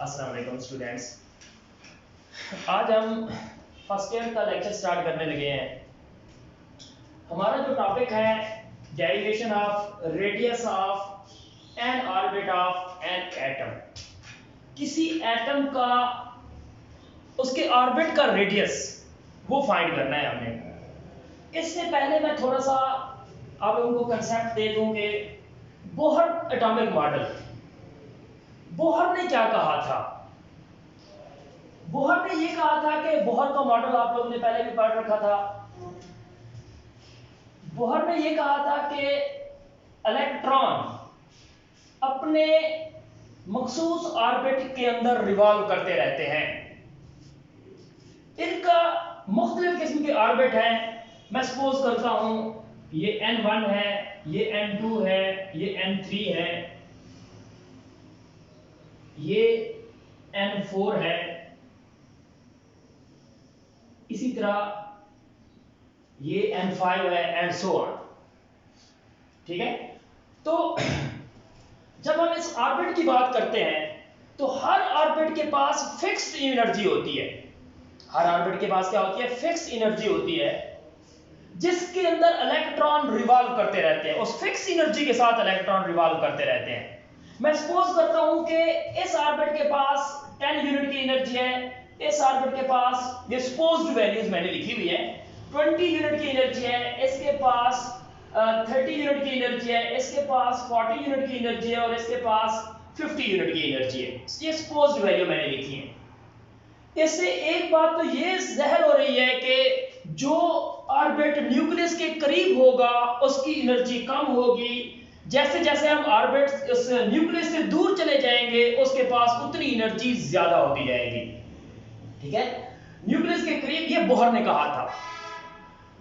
अस्सलाम वालेकुम स्टूडेंट्स। आज हम फर्स्ट ईयर का लेक्चर स्टार्ट करने लगे हैं। हमारा जो टॉपिक है derivation of radius of N orbit of an atom. किसी एटम का उसके ऑर्बिट का रेडियस वो फाइंड करना है हमने। इससे पहले मैं थोड़ा सा आप लोगों को कंसेप्ट दे दूं कि बोहर एटॉमिक मॉडल, बोहर ने क्या कहा था। बोहर ने ये कहा था कि बोहर का मॉडल आप लोगों ने पहले भी पढ़ रखा था। बोहर ने ये कहा था कि इलेक्ट्रॉन अपने मखसूस ऑर्बिट के अंदर रिवॉल्व करते रहते हैं। इनका मुख्तलिफ किस्म के ऑर्बिट हैं। मैं सपोज करता हूं ये N1 है, ये N2 है, ये N3 है, ये N4 है, इसी तरह ये N5 है एंड सो ऑन। ठीक है, तो जब हम इस ऑर्बिट की बात करते हैं तो हर ऑर्बिट के पास फिक्स्ड एनर्जी होती है। हर ऑर्बिट के पास क्या होती है? फिक्स्ड एनर्जी होती है जिसके अंदर इलेक्ट्रॉन रिवॉल्व करते रहते हैं। उस फिक्स एनर्जी के साथ इलेक्ट्रॉन रिवॉल्व करते रहते हैं। मैं सपोज करता हूं कि इस ऑर्बिट के पास 10 यूनिट की एनर्जी है, इस ऑर्बिट के पास ये सपोज्ड वैल्यूज मैंने लिखी हुई है, 20 यूनिट की एनर्जी है, इसके पास 30 यूनिट की एनर्जी है, इसके पास 40 यूनिट की एनर्जी है और इसके पास 50 यूनिट की एनर्जी है। ये सपोज्ड वैल्यू मैंने लिखी है। इससे एक बात तो ये ज़ाहिर हो रही है कि जो ऑर्बिट न्यूक्लियस के करीब होगा उसकी एनर्जी कम होगी। जैसे जैसे हम ऑर्बिट उस न्यूक्लियस से दूर चले जाएंगे उसके पास उतनी एनर्जी ज्यादा होती जाएगी। ठीक है, न्यूक्लियस के करीब, ये बोहर ने कहा था।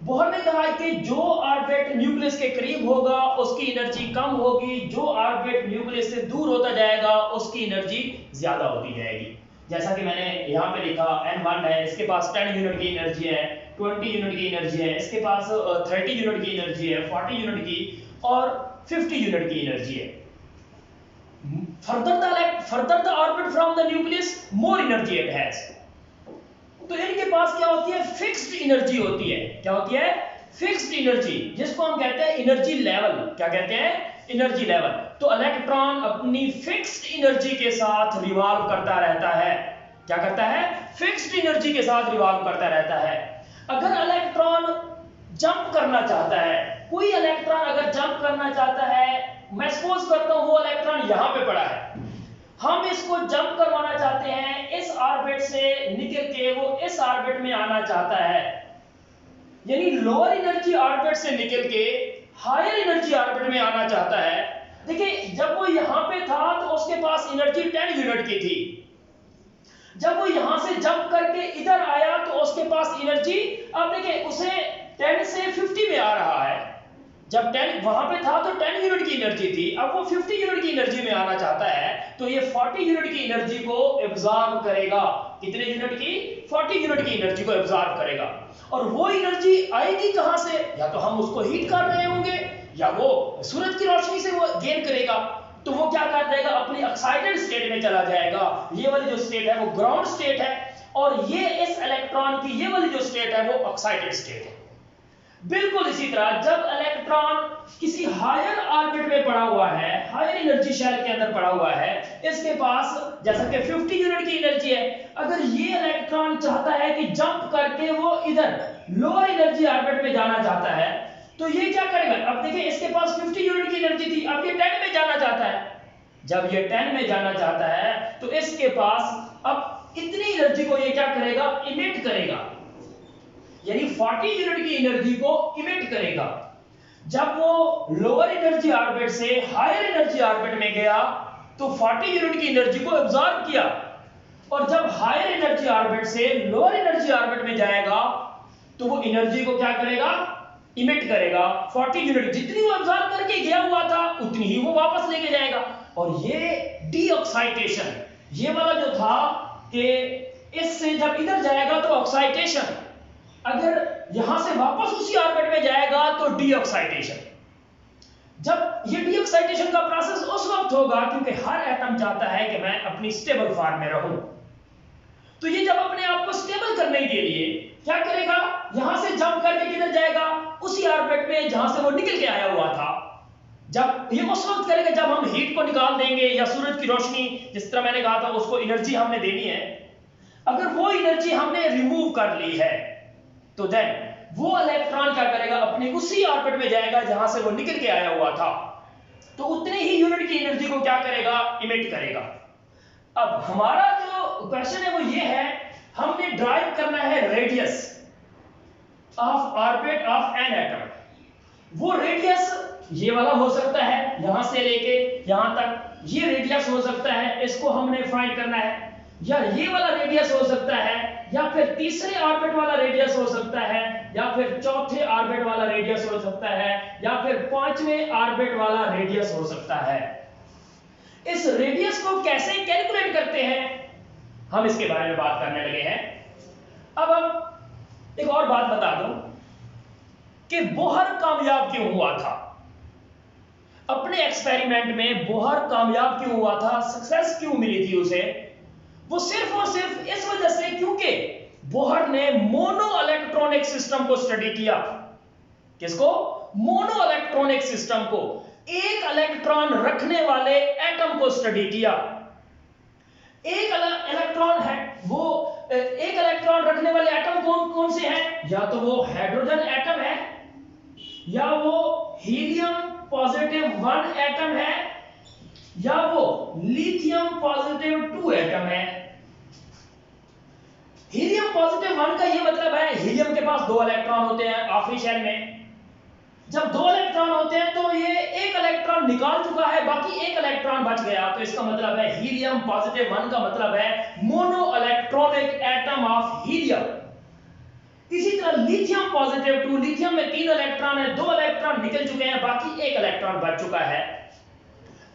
बोहर ने कहा कि जो ऑर्बिट न्यूक्लियस के करीब होगा उसकी एनर्जी कम होगी, जो ऑर्बिट न्यूक्लियस से दूर होता जाएगा उसकी एनर्जी ज्यादा होती जाएगी। जैसा कि मैंने यहाँ पे लिखा N1 है, इसके पास 10 यूनिट की एनर्जी है, 20 यूनिट की एनर्जी है, इसके पास 30 यूनिट की एनर्जी है, 40 यूनिट की और 50 यूनिट की एनर्जी है। further the orbit from the nucleus, more energy it has। तो इनके पास क्या होती है? फिक्स्ड एनर्जी होती है। क्या होती है? फिक्स्ड एनर्जी, जिसको हम कहते हैं एनर्जी लेवल। क्या कहते हैं? Energy level. तो इलेक्ट्रॉन अपनी फिक्स्ड एनर्जी के साथ रिवॉल्व करता रहता है। क्या करता है? फिक्स्ड एनर्जी के साथ रिवॉल्व करता रहता है। अगर इलेक्ट्रॉन जंप करना चाहता है, कोई इलेक्ट्रॉन अगर जंप करना चाहता है, मैं सपोज करता हूं वो इलेक्ट्रॉन यहां पे पड़ा है, हम इसको जंप करवाना चाहते हैं, इस ऑर्बिट से निकल के वो इस ऑर्बिट में आना चाहता है, यानी लोअर एनर्जी ऑर्बिट से निकल के हायर एनर्जी ऑर्बिट में आना चाहता है। देखिए, जब वो यहां पे था तो उसके पास एनर्जी 10 यूनिट की थी। जब वो यहां से जंप करके इधर आया तो उसके पास एनर्जी, अब देखिए, उसे 10 से 50 में आ रहा है। जब 10 वहां पे था तो 10 यूनिट की एनर्जी थी, अब वो 50 यूनिट की एनर्जी में आना चाहता है तो ये 40 यूनिट की एनर्जी को एब्जॉर्ब करेगा। कितने यूनिट की? 40 यूनिट की एनर्जी को एब्जॉर्ब करेगा। और वो एनर्जी आएगी कहां से? या तो हम उसको हीट कर रहे होंगे या वो सूरज की रोशनी से वो गेन करेगा। तो वो क्या कर देगा? अपनी एक्साइटेड स्टेट में चला जाएगा। ये वाली जो स्टेट है वो ग्राउंड स्टेट है और ये इस इलेक्ट्रॉन की ये वाली जो स्टेट है वो ऑक्साइडेड स्टेट है। बिल्कुल इसी तरह जब इलेक्ट्रॉन किसी हायर ऑर्बिट में पड़ा हुआ है, हायर एनर्जी शेल के अंदर पड़ा हुआ है, इसके पास जैसा कि 50 यूनिट की एनर्जी है, अगर ये इलेक्ट्रॉन चाहता है कि जंप करके वो इधर लोअर एनर्जी ऑर्बिट में जाना चाहता है तो ये क्या करेगा? अब देखिए, इसके पास 50 यूनिट की एनर्जी थी, अब ये 10 में जाना चाहता है। जब ये 10 में जाना चाहता है तो इसके पास अब इतनी एनर्जी को ये क्या करेगा? इमिट करेगा, यानी 40 यूनिट की एनर्जी को इमिट करेगा। जब वो लोअर एनर्जी ऑर्बिट से हायर एनर्जी ऑर्बिट में गया तो 40 यूनिट की एनर्जी को एब्जॉर्ब किया, और जब हायर एनर्जी ऑर्बिट से लोअर एनर्जी ऑर्बिट में जाएगा तो वो एनर्जी को क्या करेगा? इमिट करेगा। 40 यूनिट जितनी वो एब्जॉर्ब करके गया हुआ था उतनी ही वो वापस लेके जाएगा। और ये डीऑक्साइडेशन, ये वाला जो था कि इससे जब इधर जाएगा तो ऑक्साइडेशन, अगर यहां से वापस उसी ऑर्बिट में जाएगा तो डीऑक्साइडेशन। जब ये डीऑक्साइडेशन का प्रोसेस उस वक्त मोस्ट होगा, क्योंकि हर एटम चाहता है कि मैं अपनी स्टेबल फॉर्म में रहूं। तो ये जब अपने आप को स्टेबल करने के लिए क्या करेगा, यहां से जंप करके किधर जाएगा, उसी ऑर्बिट में जहां से वो निकल के आया हुआ था। जब ये उस वक्त करेगा जब हम हीट को निकाल देंगे, या सूरज की रोशनी, जिस तरह मैंने कहा था उसको एनर्जी हमने देनी है, अगर वो एनर्जी हमने रिमूव कर ली है तो देन वो इलेक्ट्रॉन क्या करेगा, अपनी उसी ऑर्बिट में जाएगा जहां से वो निकल के आया हुआ था, तो उतने ही यूनिट की एनर्जी को क्या करेगा, इमिट करेगा। अब हमारा जो क्वेश्चन है वो ये है, हमने ड्राइव करना है radius of orbit of an atom. वो रेडियस ये वाला हो सकता है, यहां से लेके यहां तक ये रेडियस हो सकता है, इसको हमने फाइंड करना है, या ये वाला रेडियस हो सकता है, या फिर तीसरे ऑर्बिट वाला रेडियस हो सकता है, या फिर चौथे ऑर्बिट वाला रेडियस हो सकता है, या फिर पांचवें ऑर्बिट वाला रेडियस हो सकता है। इस रेडियस को कैसे कैलकुलेट करते हैं, हम इसके बारे में बात करने लगे हैं। अब हम एक और बात बता दूं कि बोहर कामयाब क्यों हुआ था। अपने एक्सपेरिमेंट में बोहर कामयाब क्यों हुआ था, सक्सेस क्यों मिली थी उसे, वो सिर्फ और सिर्फ इस वजह से क्योंकि बोहर ने मोनो इलेक्ट्रॉनिक सिस्टम को स्टडी किया। किसको? मोनो इलेक्ट्रॉनिक सिस्टम को, एक इलेक्ट्रॉन रखने वाले एटम को स्टडी किया। एक इलेक्ट्रॉन है, वो एक इलेक्ट्रॉन रखने वाले एटम कौन कौन से हैं? या तो वो हाइड्रोजन एटम है, या वो हीलियम पॉजिटिव 1 एटम है, या वो लिथियम पॉजिटिव 2 एटम है। हीलियम पॉजिटिव 1 का ये मतलब है, हीलियम के पास 2 इलेक्ट्रॉन होते हैं आखिरी शेल में। जब 2 इलेक्ट्रॉन होते हैं तो ये एक इलेक्ट्रॉन निकाल चुका है, बाकी एक इलेक्ट्रॉन बच गया, तो इसका मतलब है हीलियम पॉजिटिव 1 का मतलब है mono electronic atom of helium. इसी तरह लिथियम पॉजिटिव 2, लिथियम में 3 इलेक्ट्रॉन है, 2 इलेक्ट्रॉन निकल चुके हैं, बाकी एक इलेक्ट्रॉन बच चुका है।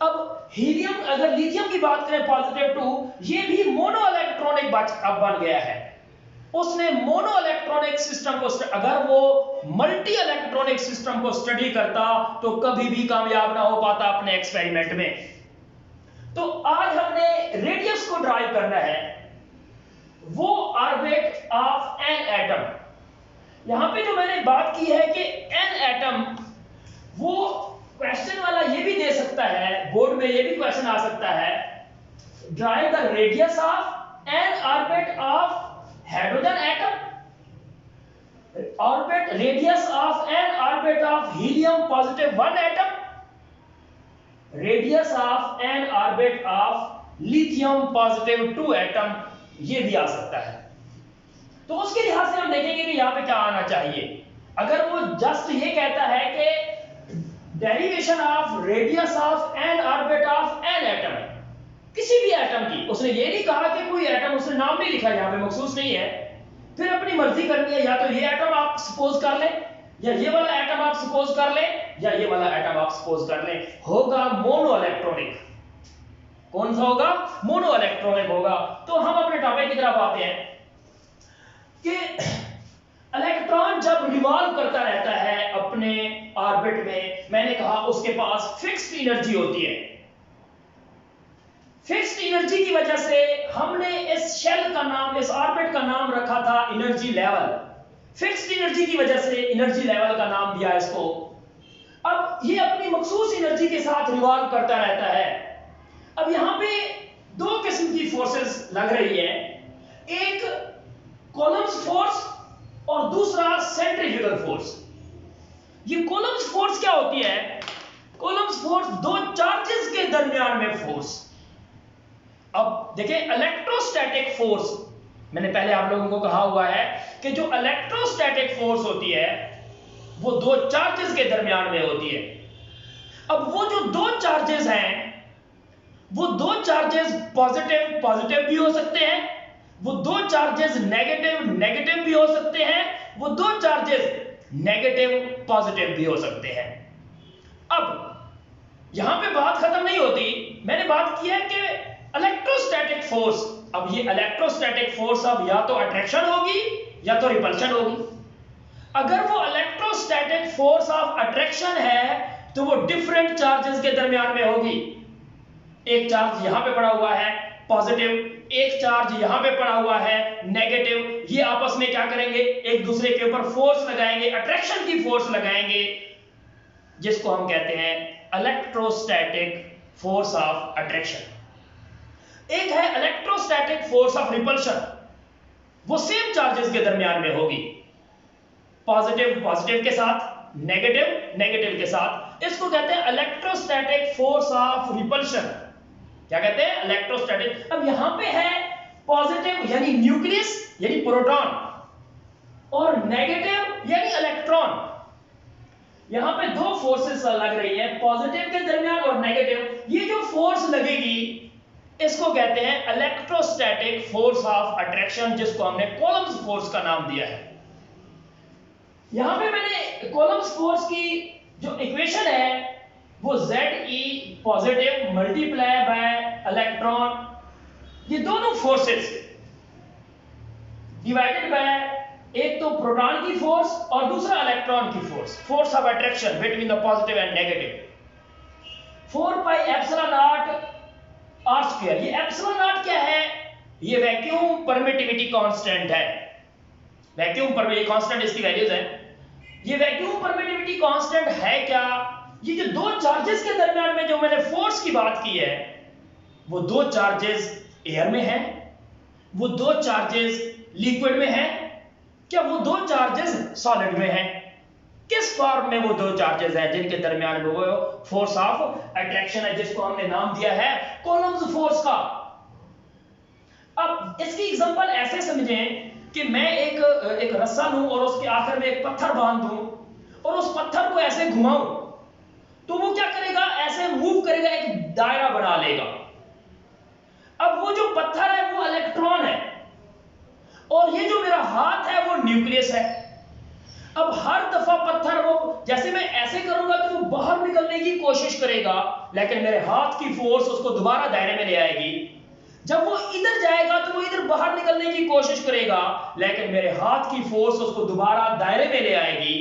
अब हीलियम, अगर लिथियम की बात करें पॉजिटिव 2, ये भी मोनो इलेक्ट्रॉनिक अब बन गया है। उसने मोनो इलेक्ट्रॉनिक सिस्टम को, अगर वो मल्टी इलेक्ट्रॉनिक सिस्टम को स्टडी करता तो कभी भी कामयाब ना हो पाता अपने एक्सपेरिमेंट में। तो आज हमने रेडियस को ड्राइव करना है, वो ऑर्बिट ऑफ एन एटम। यहां पे जो मैंने बात की है कि एन एटम, वो क्वेश्चन वाला ये भी दे सकता है, बोर्ड में ये भी क्वेश्चन आ सकता है, drive the radius of N orbit of hydrogen atom, orbit radius of N orbit of helium positive 1 atom, radius of N orbit of lithium positive 2 atom, ये भी आ सकता है। तो उसके लिहाज से हम देखेंगे कि यहां पे क्या आना चाहिए। अगर वो जस्ट ये कहता है कि derivation of radius of N orbit of an atom, किसी भी एटम की, उसने ये नहीं कहा कि कोई एटम, उसने नाम नहीं लिखा, यहां पे मखसूस नहीं है, फिर अपनी मर्जी करनी है, या तो ये एटम आप सपोज कर ले, या ये वाला एटम आप सपोज कर ले, या ये वाला एटम आप सपोज कर ले, होगा मोनो इलेक्ट्रॉनिक। कौन सा होगा? मोनो इलेक्ट्रॉनिक होगा। तो हम अपने टॉपिक की तरफ आते हैं कि इलेक्ट्रॉन जब रिवॉल्व करता रहता है अपने ऑर्बिट में, मैंने कहा उसके पास फिक्स्ड एनर्जी होती है। फिक्स्ड एनर्जी की वजह से हमने इस शेल का नाम, इस ऑर्बिट का नाम रखा था एनर्जी लेवल। फिक्स्ड एनर्जी की वजह से एनर्जी लेवल का नाम दिया इसको। अब ये अपनी मखसूस एनर्जी के साथ रिवॉल्व करता रहता है। अब यहां पे 2 किस्म की फोर्सेस लग रही है, एक कॉलम्स फोर्स और दूसरा सेंट्रीफ्यूगल फोर्स। ये कॉलम्स फोर्स क्या होती है? कॉलम्स फोर्स 2 चार्जेस के दरमियान में फोर्स। अब देखिए, इलेक्ट्रोस्टैटिक फोर्स, मैंने पहले आप लोगों को कहा हुआ है कि जो इलेक्ट्रोस्टैटिक फोर्स होती है वो 2 चार्जेस के दरमियान में होती है। अब वो जो 2 चार्जेस हैं, वो 2 चार्जेस पॉजिटिव पॉजिटिव भी हो सकते हैं, वो 2 चार्जेस नेगेटिव नेगेटिव भी हो सकते हैं, वो 2 चार्जेस नेगेटिव पॉजिटिव भी हो सकते हैं। अब यहां पे बात खत्म नहीं होती, मैंने बात की है कि इलेक्ट्रोस्टैटिक फोर्स। अब ये इलेक्ट्रोस्टैटिक फोर्स अब या तो अट्रैक्शन होगी या तो रिपल्शन होगी। अगर वो इलेक्ट्रोस्टैटिक फोर्स ऑफ अट्रैक्शन है तो वो डिफरेंट चार्जेस के दरमियान में होगी। एक चार्ज यहां पे पड़ा हुआ है पॉजिटिव, एक चार्ज यहां पे पड़ा हुआ है नेगेटिव, ये आपस में क्या करेंगे, एक दूसरे के ऊपर फोर्स लगाएंगे, अट्रैक्शन की फोर्स लगाएंगे, जिसको हम कहते हैं इलेक्ट्रोस्टैटिक फोर्स ऑफ अट्रैक्शन। एक है इलेक्ट्रोस्टैटिक फोर्स ऑफ रिपल्शन, वो सेम चार्जेस के दरमियान में होगी, पॉजिटिव पॉजिटिव के साथ, नेगेटिव नेगेटिव के साथ। इसको कहते हैं इलेक्ट्रोस्टैटिक फोर्स ऑफ रिपल्शन। क्या कहते हैं, इलेक्ट्रोस्टैटिक। अब यहां पे है पॉजिटिव यानी न्यूक्लियस यानी प्रोटॉन, और नेगेटिव यानी इलेक्ट्रॉन। यहां पे दो फोर्सेस लग रही है, पॉजिटिव के दरमियान और नेगेटिव। ये जो फोर्स लगेगी इसको कहते हैं इलेक्ट्रोस्टैटिक फोर्स ऑफ अट्रैक्शन, जिसको हमने कॉलम्स फोर्स का नाम दिया है। यहां पे मैंने कॉलम्स फोर्स की जो इक्वेशन है वो ZE positive multiply by electron, ये दोनों फोर्सेस डिवाइडेड बाय एक तो प्रोटॉन की फोर्स और दूसरा इलेक्ट्रॉन की force, force of attraction between the positive and negative. 4 pi epsilon naught R square. ये एप्सिलॉन नॉट क्या है, ये वैक्यूम परमिटिविटी कांस्टेंट है, वैक्यूम परमिटिविटी कांस्टेंट इसकी वैल्यूज है। ये वैक्यूम परमिटिविटी कांस्टेंट है क्या, ये जो दो चार्जेस के दरमियान में जो मैंने फोर्स की बात की है, वो दो चार्जेस एयर में है, वो दो चार्जेस लिक्विड में है, क्या वो दो चार्जेस सॉलिड में है? किस फॉर्म में वो दो चार्जेस हैं जिनके दरमियान में वो फोर्स ऑफ अट्रैक्शन है, जिसको हमने नाम दिया है कॉलम्स फोर्स का। अब इसकी एग्जांपल ऐसे समझें कि मैं एक रस्सा लूं और उसके आखिर में एक पत्थर बांध दूं और उस पत्थर को ऐसे घुमाऊं, तो वो क्या करेगा, ऐसे मूव करेगा, एक दायरा बना लेगा। अब वो जो पत्थर है वो इलेक्ट्रॉन है और ये जो मेरा हाथ है वो न्यूक्लियस है। अब हर दफा पत्थर वो, जैसे मैं ऐसे करूंगा तो वो बाहर निकलने की कोशिश करेगा, लेकिन मेरे हाथ की फोर्स उसको दोबारा दायरे में ले आएगी। जब वो इधर जाएगा तो वो इधर बाहर निकलने की कोशिश करेगा, लेकिन मेरे हाथ की फोर्स उसको दोबारा दायरे में ले आएगी।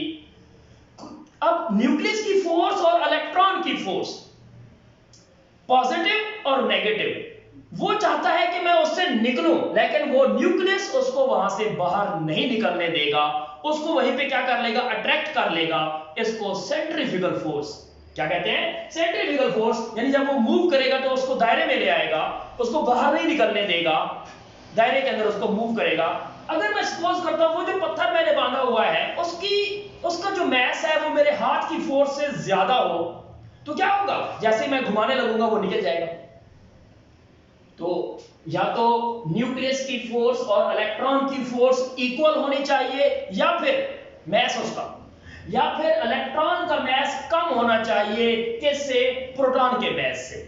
अब न्यूक्लियस की फोर्स और इलेक्ट्रॉन की फोर्स, पॉजिटिव और नेगेटिव, वो चाहता है कि मैं उससे निकलूं, लेकिन वो न्यूक्लियस उसको वहां से बाहर नहीं निकलने देगा, उसको वहीं पे क्या कर लेगा, अट्रैक्ट कर लेगा। इसको सेंट्रीफ्यूगल फोर्स क्या कहते हैं, सेंट्रीफ्यूगल फोर्स। यानी जब वो मूव करेगा तो उसको दायरे में ले आएगा, उसको बाहर नहीं निकलने देगा, दायरे के अंदर उसको मूव करेगा। अगर मैं सपोज करता हूं वो जो पत्थर मैंने बांधा हुआ है उसका जो मैस है वो मेरे हाथ की फोर्स से ज्यादा हो, तो क्या होगा, जैसे मैं घुमाने लगूंगा वो निकल जाएगा। तो या तो न्यूक्लियस की फोर्स और इलेक्ट्रॉन की फोर्स इक्वल होनी चाहिए, या फिर मैस उसका, या फिर इलेक्ट्रॉन का मैस कम होना चाहिए, किससे, प्रोटॉन के मैस से,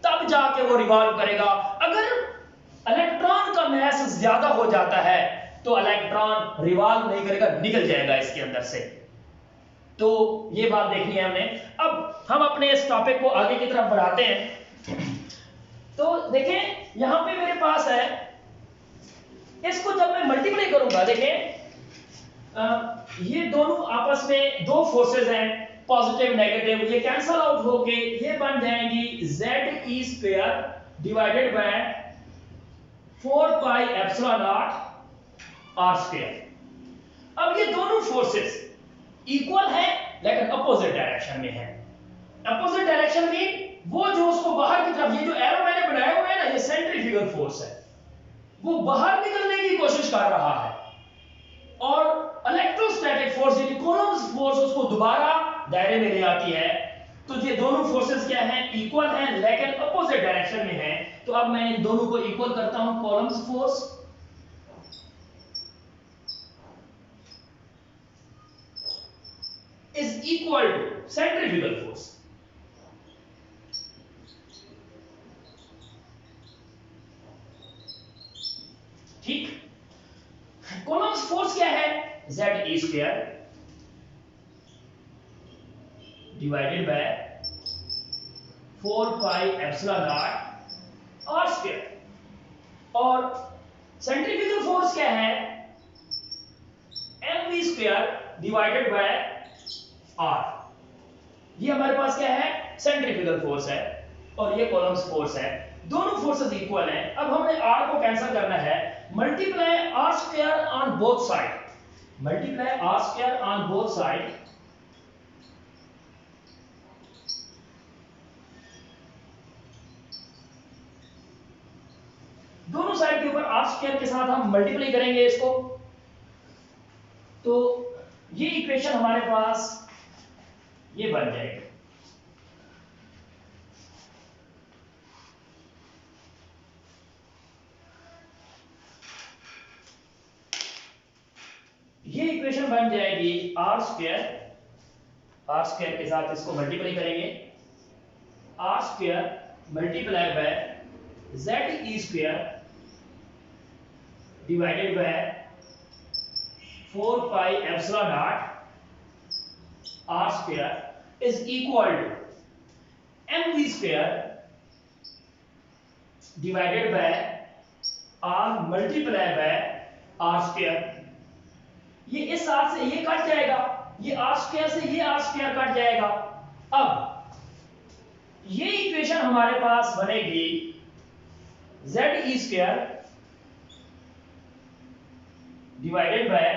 तब जाके वो रिवॉल्व करेगा। अगर इलेक्ट्रॉन का मैस ज्यादा हो जाता है तो इलेक्ट्रॉन रिवॉल्व नहीं करेगा, निकल जाएगा इसके अंदर से। तो ये बात देखनी है हमने। अब हम अपने इस टॉपिक को आगे की तरफ बढ़ाते हैं। तो देखें यहां पे मेरे पास है, इसको जब मैं मल्टीप्लाई करूंगा, देखें ये दोनों आपस में दो फोर्सेस हैं, पॉजिटिव नेगेटिव, ये कैंसल आउट होके ये बन जाएंगी ZE square divided by 4 pi epsilon naught R square. अब ये दोनों फोर्सेस इक्वल हैं लेकिन अपोजिट डायरेक्शन में है। अपोजिट डायरेक्शन में वो जो उसको बाहर की तरफ, ये जो एरो मैंने बनाया हुआ है ना, ये सेंट्रीफ्यूगल फोर्स है, वो बाहर निकलने की कोशिश कर रहा है, और इलेक्ट्रोस्टैटिक फोर्स यानी कूलम्ब्स फोर्स उसको दोबारा दायरे में ले आती है। तो ये दोनों फोर्सेस क्या हैं, इक्वल हैं लेकिन अपोजिट डायरेक्शन में हैं। तो अब मैं इन दोनों को इक्वल करता हूं, Coulomb's force is equal to centrifugal force. ठीक, कूलम्ब्स फोर्स क्या है, ZE square divided by 4 pi epsilon naught R square, और सेंट्रीफ्यूगल फोर्स क्या है, mv square divided by r। ये हमारे पास क्या है, सेंट्रीफ्यूगल फोर्स है। और ये कॉलम्स फोर्स है, दोनों फोर्सेस इक्वल हैं। अब हमने r को कैंसिल करना है, multiply r square on both side, multiply r square on both side, दोनों साइड के ऊपर r स्क्वायर के साथ हम मल्टीप्लाई करेंगे इसको, तो ये इक्वेशन हमारे पास ये बन जाएगी। ये इक्वेशन बन जाएगी r स्क्वायर के साथ इसको मल्टीप्लाई करेंगे, r square multiply by z e square divided by 4 pi epsilon naught r square is equal to mv square divided by r multiply by r square. ये इस r से ये कट जाएगा, ये r स्क्वायर से ये r square cut जाएगा। अब ये इक्वेशन हमारे पास बनेगी z e square divided by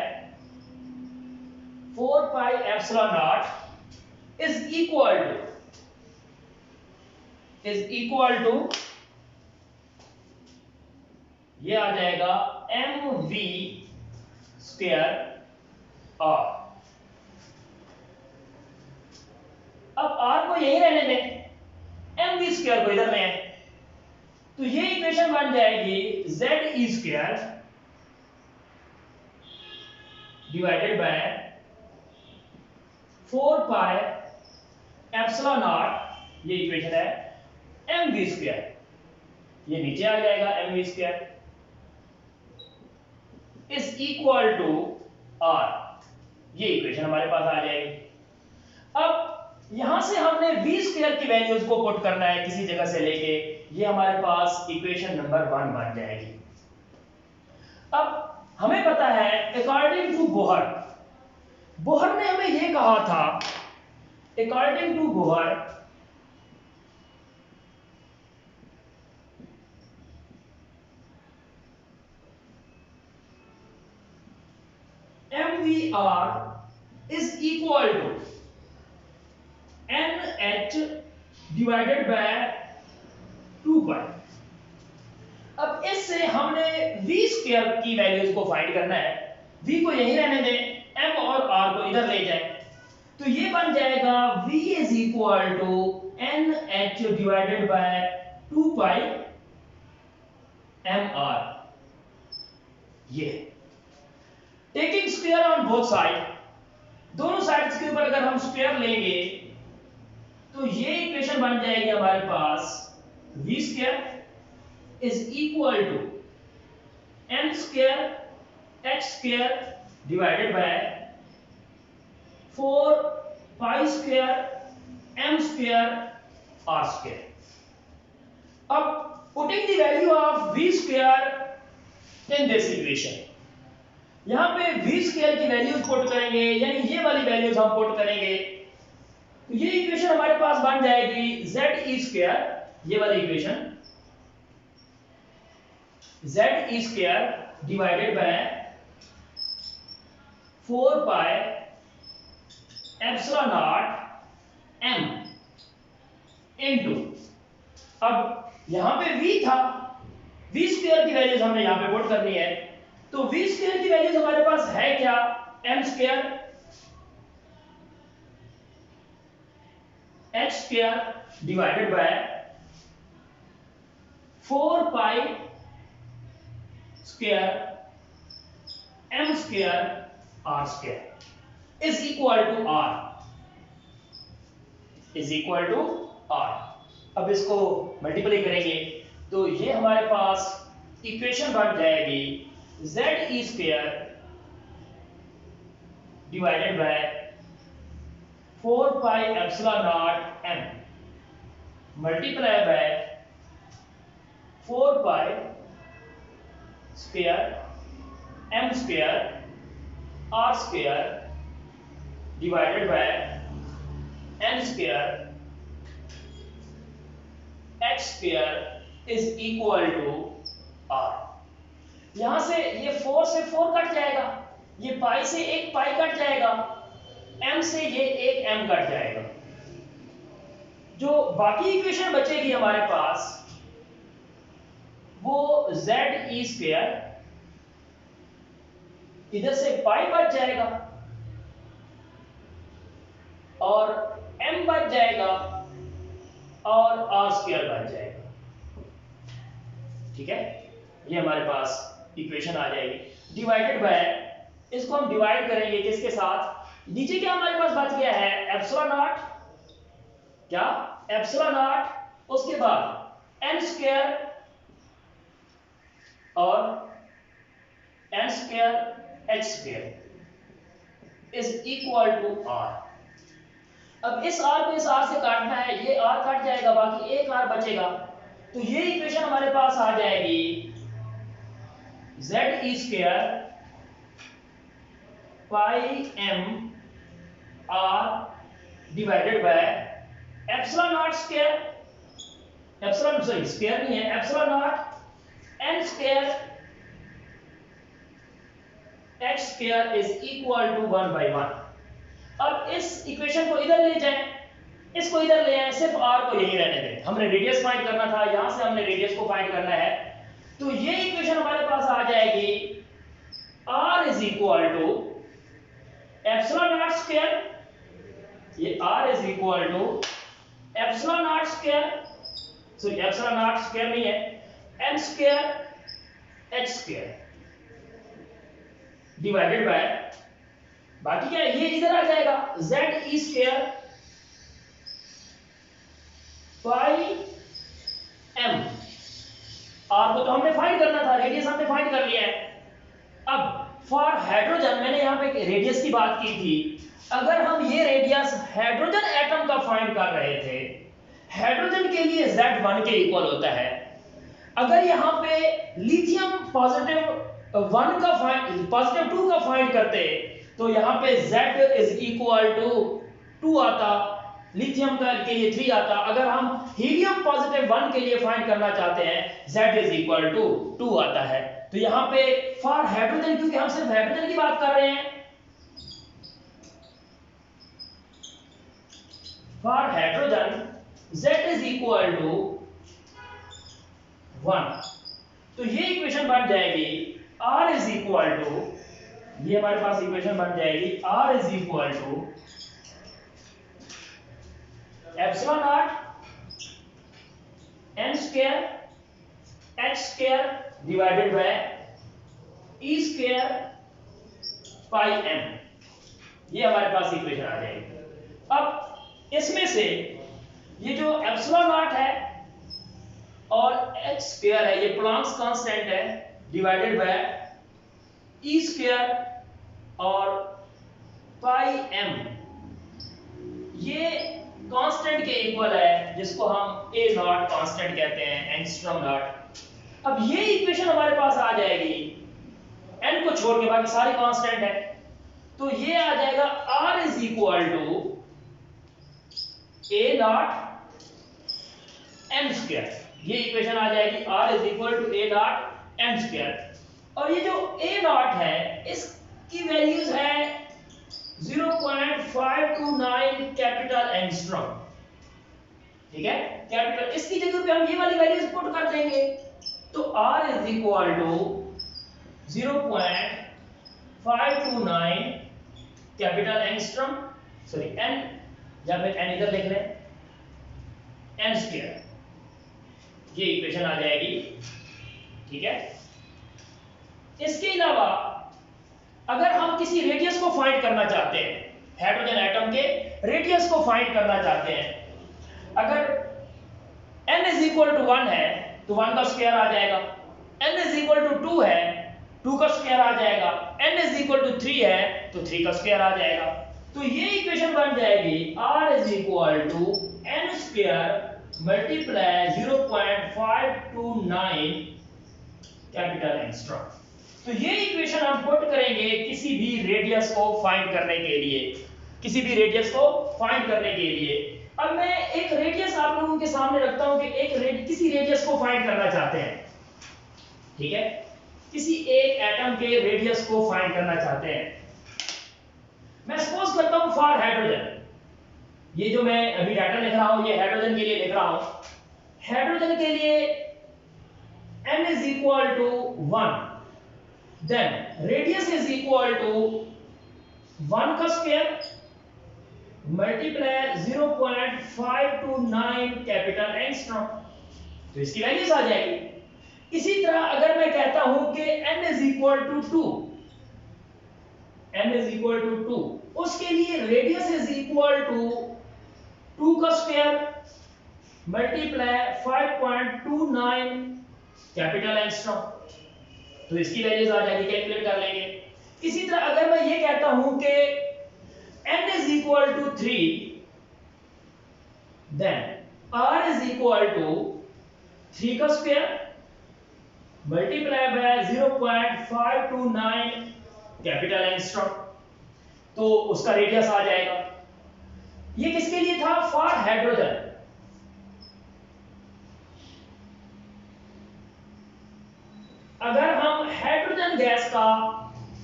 4 pi epsilon naught is equal to ये आ जाएगा mv स्क्वायर r। अब r को यही रहने दें, mv स्क्वायर को इधर ले आए, तो ये इक्वेशन बन जाएगी z e square divided by 4 pi epsilon naught, ये इक्वेशन है mv स्क्वायर, ये नीचे आ जाएगा mv square is equal to r, ये इक्वेशन हमारे पास आ जाएगी। अब यहां से हमने v स्क्वायर की वैल्यूज को पुट करना है किसी जगह से लेके, ये हमारे पास इक्वेशन नंबर 1 बन जाएगी। अब हमें पता है अकॉर्डिंग टू बोहर ने हमें ये कहा था, according to Bohr mvr is equal to nh divided by 2 pi. अब इससे हमने v स्क्वायर की वैल्यूज को फाइंड करना है, v को यहीं रहने दें, m और r को इधर ले जाएं, तो ये बन जाएगा v is equal to nh divided by 2 pi mr। ये taking square on both side, दोनों साइड्स के ऊपर अगर हम स्क्वायर लेंगे तो ये इक्वेशन बन जाएगी हमारे पास v square is equal to m square h square divided by 4 pi square m square r square. अब putting the value of v square in this equation, यहां पे v स्क्वायर की वैल्यूज पुट करेंगे, यानी ये वाली वैल्यूज हम put करेंगे, तो ये इक्वेशन हमारे पास बन जाएगी z e स्क्वायर, ये वाली equation z e square divided by 4 pi epsilon naught m into, अब यहां पे v था, v स्क्वायर की वैल्यूज हमने यहां पे पुट करनी है, तो v स्क्वायर की वैल्यूज हमारे पास है क्या, m square h square divided by 4 pi square m square r square is equal to r। अब इसको मल्टीप्लाई करेंगे तो ये हमारे पास इक्वेशन बन जाएगी z e square divided by 4 pi epsilon naught m multiply by 4 pi square m square r square divided by n square h square is equal to r। यहां से ये 4 से 4 कट जाएगा, ये पाई से एक पाई कट जाएगा, m से ये एक m कट जाएगा। जो बाकी इक्वेशन बचेगी हमारे पास वो z e स्क्वायर, इधर से पाई बच जाएगा और m बच जाएगा और r स्क्वायर बच जाएगा। ठीक है, ये हमारे पास इक्वेशन आ जाएगी। डिवाइडेड बाय, इसको हम डिवाइड करेंगे किसके साथ, नीचे क्या हमारे पास बच गया है एप्सिलॉन नॉट, क्या एप्सिलॉन नॉट, उसके बाद n स्क्वायर और n square h square is equal to r। अब इस r को इस r से काटना है, ये r कट जाएगा, बाकी एक r बचेगा, तो ये इक्वेशन हमारे पास आ जाएगी z e square pi m r divided by epsilon naught square, epsilon sorry square नहीं है, epsilon naught n square h square is equal to 1 by 1। अब इस इक्वेशन को इधर ले जाएं, इसको इधर ले आए, सिर्फ r को यही रहने दें। हमने रेडियस फाइंड करना था, यहां से हमने रेडियस को फाइंड करना है, तो ये इक्वेशन हमारे पास आ जाएगी r is equal to epsilon naught square, ये r is equal to epsilon naught square, sorry epsilon naught square नहीं है, m square h square divided by, बाकी क्या है, ये इधर आ जाएगा z e square pi m। r को तो हमने फाइंड करना था, रेडियस हमने फाइंड कर लिया है। अब फॉर हाइड्रोजन, मैंने यहां पे रेडियस की बात की थी, अगर हम ये रेडियस हाइड्रोजन एटम का फाइंड कर रहे थे, हाइड्रोजन के लिए z1 के इक्वल होता है। अगर यहां पे लिथियम पॉजिटिव 1 का फाइंड, पॉजिटिव 2 का फाइंड करते, तो यहां पे z इज इक्वल टू 2 आता, लिथियम का के लिए 3 आता। अगर हम हीलियम पॉजिटिव 1 के लिए फाइंड करना चाहते हैं, z इज इक्वल टू 2 आता है। तो यहां पे फॉर हाइड्रोजन, क्योंकि हम सिर्फ हाइड्रोजन की बात कर रहे हैं, for hydrogen z is equal to 1, तो ये इक्वेशन बन जाएगी r इज इक्वल टू, ये हमारे पास इक्वेशन बन जाएगी r is equal to epsilon naught n square h square divided by e square pi m, ये हमारे पास इक्वेशन आ जाएगी। अब इसमें से ये जो एप्सिलॉन नॉट है और h स्क्वायर है, ये प्लैंक्स कांस्टेंट है, डिवाइडेड बाय e स्क्वायर और पाई m, ये कांस्टेंट के इक्वल है, जिसको हम a नॉट कांस्टेंट कहते हैं, एंगस्ट्रॉम नॉट। अब ये इक्वेशन हमारे पास आ जाएगी, n को छोड़ के बाकी सारी कांस्टेंट है, तो ये आ जाएगा r is equal to a naught m square, ये इक्वेशन आ जाएगी r is equal to a naught m square. और ये जो a नॉट है, इसकी वैल्यूज है 0.529 कैपिटल एंगस्ट्रॉम, ठीक है, कैपिटल, इसकी जगह पे हम ये वाली वैल्यूज पुट कर देंगे, तो r is equal to 0.529 capital angstrom, sorry n, या फिर n इधर लिख लें, n स्क्वायर, ये इक्वेशन आ जाएगी। ठीक है, इसके अलावा अगर हम किसी रेडियस को फाइंड करना चाहते हैं, हाइड्रोजन एटम के रेडियस को फाइंड करना चाहते हैं, अगर n इज इक्वल टू 1 है तो 1 का स्क्वायर आ जाएगा, n इज इक्वल टू 2 है 2 का स्क्वायर आ जाएगा, n इज इक्वल टू 3 है तो 3 का स्क्वायर आ जाएगा। तो ये इक्वेशन बन जाएगी r is equal to n square multiply 0.529 capital angstrom. तो ये इक्वेशन हम पुट करेंगे किसी भी रेडियस को फाइंड करने के लिए, किसी भी रेडियस को फाइंड करने के लिए। अब मैं एक रेडियस आप लोगों के सामने रखता हूं कि को फाइंड करना चाहते हैं, ठीक है, किसी एक एटम के रेडियस को फाइंड करना चाहते हैं। मैं सपोज करता हूं फॉर हाइड्रोजन, ये जो मैं अभी डाटा लिख रहा हूं ये हाइड्रोजन के लिए लिख रहा हूं। हाइड्रोजन के लिए n is equal to 1, then radius is equal to 1 का स्क्वायर मल्टीप्लाई 0.529 कैपिटल एंगस्ट्रॉम, तो इसकी वैल्यूज आ जाएगी। इसी तरह अगर मैं कहता हूं कि n is equal to 2, n is equal to 2, उसके लिए रेडियस इज इक्वल टू 2 का स्क्वायर मल्टीप्लाई 5.29 कैपिटल एंगस्ट्रॉम, तो इसकी वैल्यूज आ जाएगी, कैलकुलेट कर लेंगे। इसी तरह अगर मैं ये कहता हूं कि n is equal to 3, then r is equal to 3 का square multiply bye 0.529 capital angstrom, तो उसका रेडियस आ जाएगा। ये किसके लिए था? For hydrogen. अगर हम हाइड्रोजन गैस का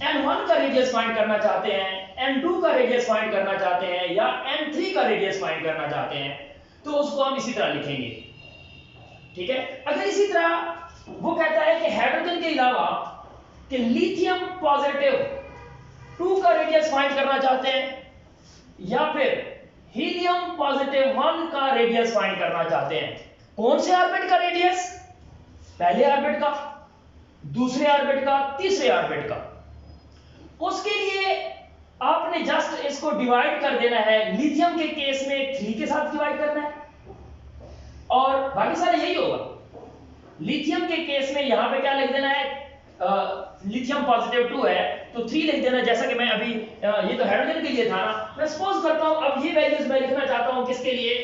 N1 का रेडियस फाइंड करना चाहते हैं, N2 का रेडियस फाइंड करना चाहते हैं या N3 का रेडियस फाइंड करना चाहते हैं, तो उसको हम इसी तरह लिखेंगे, ठीक है। अगर इसी तरह वो कहता है कि हाइड्रोजन के अलावा कि लिथियम पॉजिटिव 2 का रेडियस फाइंड करना चाहते हैं या फिर हीलियम पॉजिटिव 1 का रेडियस फाइंड करना चाहते हैं, कौन से ऑर्बिट का रेडियस? पहले ऑर्बिट का, दूसरे ऑर्बिट का, तीसरे ऑर्बिट का। उसके लिए आपने जस्ट इसको डिवाइड कर देना है। लिथियम के केस में 3 के साथ डिवाइड करना है और बाकी सारे यही होगा। लिथियम के केस में यहां पे क्या लिख देना है, लिथियम पॉजिटिव 2 है तो 3 लिख देना, जैसा कि मैं अभी ये तो हाइड्रोजन के लिए था ना। मैं सपोज करता हूं अब ये वैल्यूज मैं लिखना चाहता हूं किसके लिए,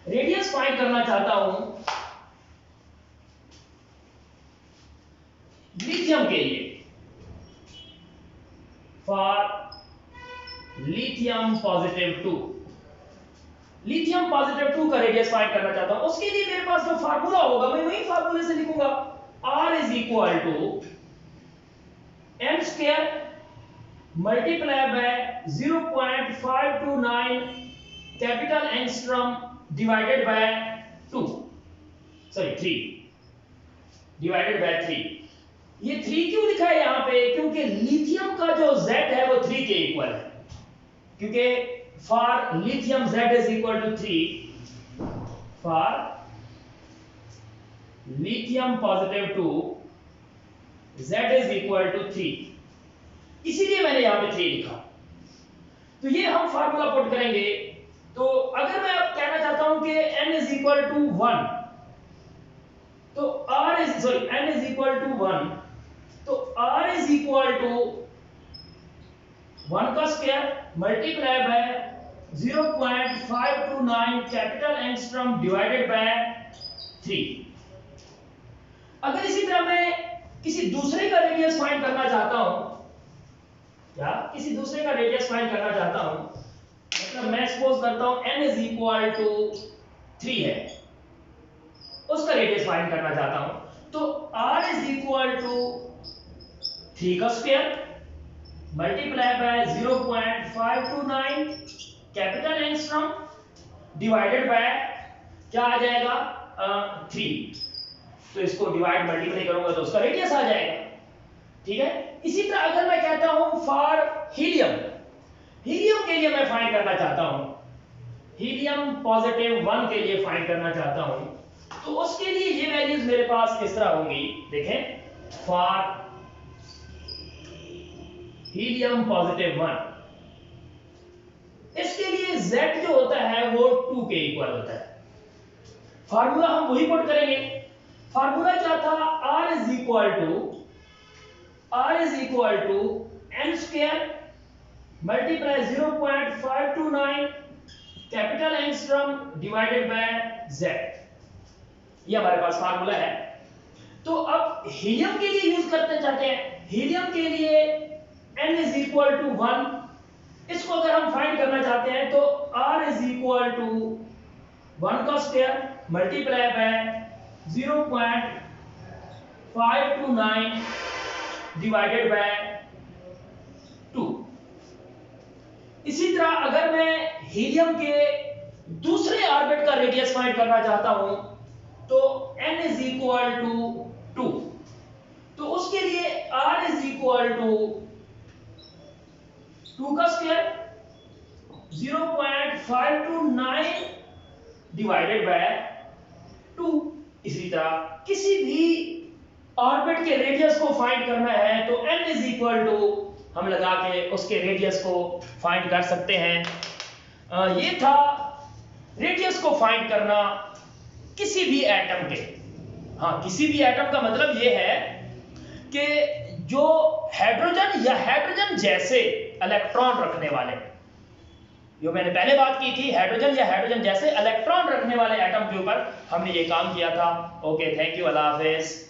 रेडियस फाइंड करना चाहता हूं लिथियम के लिए, for lithium positive 2, lithium positive 2 का रेडियस फाइंड करना चाहता हूं। उसके लिए मेरे पास जो फार्मूला होगा मैं वही फार्मूले से लिखूंगा, R is equal to m square multiply by 0.529 capital angstrom divided by 3 divided by 3। ये 3 क्यों लिखा है यहां पे? क्योंकि लिथियम का जो Z है वो 3 के इक्वल है, क्योंकि for lithium Z is equal to 3, for lithium positive 2 Z is equal to 3, इसीलिए मैंने यहां पे 3 लिखा। तो ये हम फार्मूला पुट करेंगे। तो अगर मैं अब कहना चाहता हूं कि n is equal to 1, तो n is equal to 1, तो r is equal to 1 का square multiply bye 0.529 capital angstrom divided by 3। अगर इसी तरह मैं किसी दूसरे का रेडियस फाइंड करना चाहता हूं, क्या किसी दूसरे का रेडियस फाइंड करना चाहता हूं, मतलब मैं सपोज करता हूं n is equal to 3 है, उसका रेडियस फाइंड करना चाहता हूं, तो r is equal to 3 का square multiply bye 0.529 capital angstrom divided by क्या आ जाएगा 3, तो इसको डिवाइड मल्टीप्लाई करूंगा तो उसका रेडियस आ जाएगा, ठीक है। इसी तरह अगर मैं कहता हूं फॉर हीलियम, हीलियम के लिए मैं फाइंड करना चाहता हूं, हीलियम पॉजिटिव 1 के लिए फाइंड करना चाहता हूं, तो उसके लिए ये वैल्यूज मेरे पास किस तरह होंगी, देखें, फॉर हीलियम पॉजिटिव 1, इसके लिए Z जो होता है वो 2 के इक्वल होता है। फार्मूला हम वही पुट करेंगे। फार्मूला क्या था, R is equal to n square multiply 0.529 capital angstrom divided by Z, ये हमारे पास फार्मूला है। तो अब हीलियम के लिए यूज करते चाहते हैं, हीलियम के लिए n is equal to 1, इसको अगर हम फाइंड करना चाहते हैं तो R is equal to 1 का square multiply bye 0.529 divided by 2। इसी तरह अगर मैं हीलियम के दूसरे ऑर्बिट का रेडियस फाइंड करना चाहता हूं तो n इज इक्वल टू 2, तो उसके लिए r इज इक्वल टू 2 का स्क्वायर 0.529 डिवाइडेड बाय 2। इसी तरह किसी भी ऑर्बिट के रेडियस को फाइंड करना है तो n इज इक्वल टू हम लगा के उसके रेडियस को फाइंड कर सकते हैं। ये था रेडियस को फाइंड करना किसी भी एटम के। हाँ, किसी भी एटम का मतलब ये है कि जो हाइड्रोजन या हाइड्रोजन जैसे इलेक्ट्रॉन रखने वाले, जो मैंने पहले बात की थी, हाइड्रोजन या हाइड्रोजन जैसे इलेक्ट्रॉन रखने वाले एटम के ऊपर हमने ये काम किया था। Okay, thank you, Allah Hafiz.